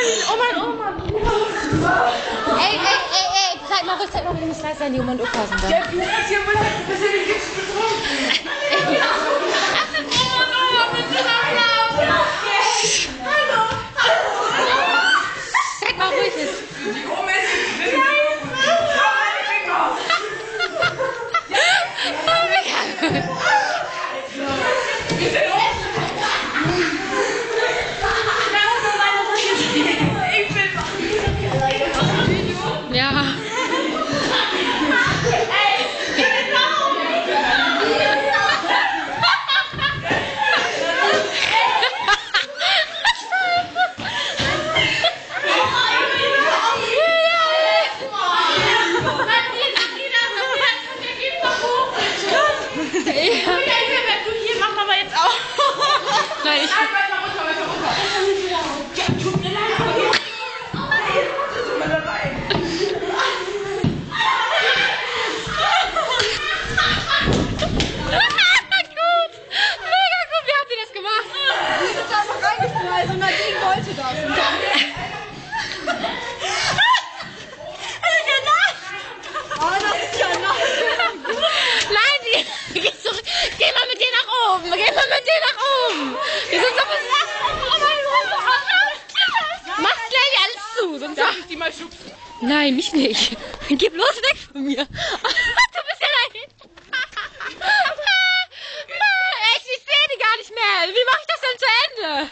Oh Mann, oh Mann. Ey, zeig mal, wie du musst leise sein, die Oma und Opa sind da. Ja, du hast hier wohl ein bisschen betrunken. Zeig mal ruhig ist. Die Oma ist ja. Also Nadine wollte das. Oh, das ist ja nass. Nein, geh mal mit dir nach oben. Geh mal mit dir nach oben. Wir sind so mach gleich alles zu, sonst darf ich die mal schubsen. Nein, mich nicht. Geh bloß weg von mir. Du bist ja da hinten. Echt, ich sehe die gar nicht mehr. Wie mache ich das denn zu Ende?